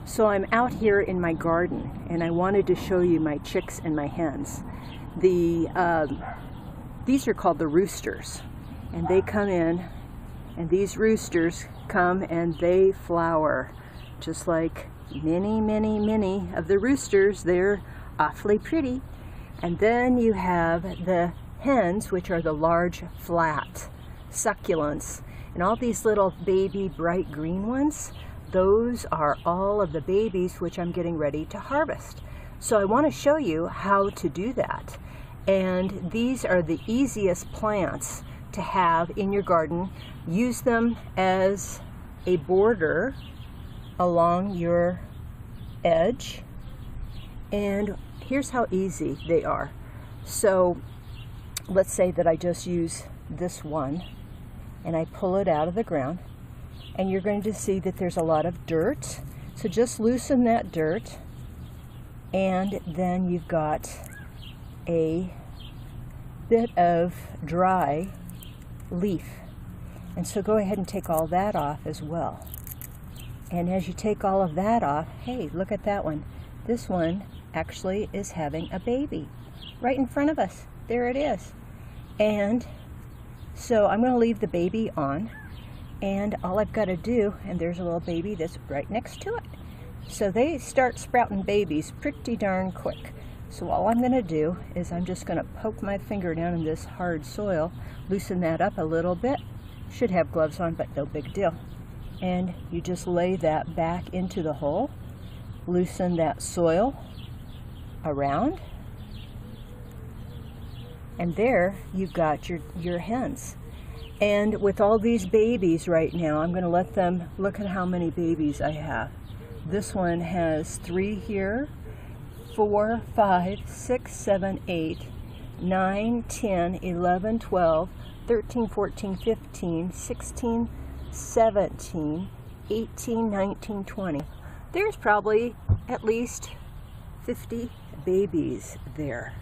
So I'm out here in my garden and I wanted to show you my chicks and my hens. These are called the roosters, and they come in, and these roosters come and they flower just like many of the roosters. They're awfully pretty. And then you have the hens, which are the large flat succulents, and all these little baby bright green ones, those are all of the babies which I'm getting ready to harvest. So I want to show you how to do that. And these are the easiest plants to have in your garden. Use them as a border along your edge. And here's how easy they are. So let's say that I just use this one and I pull it out of the ground, and you're going to see that there's a lot of dirt. So just loosen that dirt, and then you've got a bit of dry leaf. And so go ahead and take all that off as well. And as you take all of that off, hey, look at that one. This one actually is having a baby right in front of us. There it is. And so I'm going to leave the baby on, and all I've got to do, and there's a little baby that's right next to it. So they start sprouting babies pretty darn quick. So all I'm going to do is I'm just going to poke my finger down in this hard soil, loosen that up a little bit. Should have gloves on, but no big deal. And you just lay that back into the hole, loosen that soil around, and there you've got your hens. And with all these babies right now, I'm going to let them look at how many babies I have. This one has 3 here, 4, 5, 6, 7, 8, 9, 10, 11, 12, 13, 14, 15, 16, 17, 18, 19, 20. There's probably at least 50 babies there.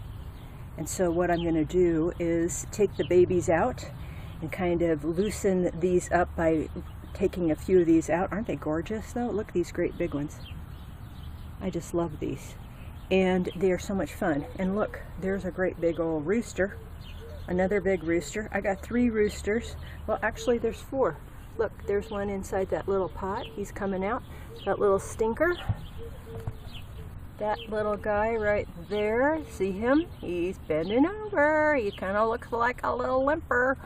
And so what I'm going to do is take the babies out and kind of loosen these up by taking a few of these out. Aren't they gorgeous though? Look at these great big ones. I just love these. And they're so much fun. And look, there's a great big old rooster. Another big rooster. I got 3 roosters. Well, actually there's 4. Look, there's one inside that little pot. He's coming out. That little stinker. That little guy right there, see him? He's bending over. He kind of looks like a little limper.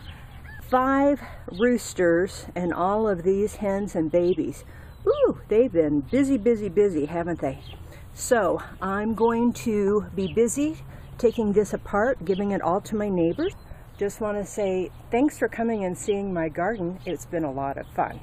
5 roosters and all of these hens and babies. Ooh, they've been busy, haven't they? So I'm going to be busy taking this apart, giving it all to my neighbors. Just want to say thanks for coming and seeing my garden. It's been a lot of fun.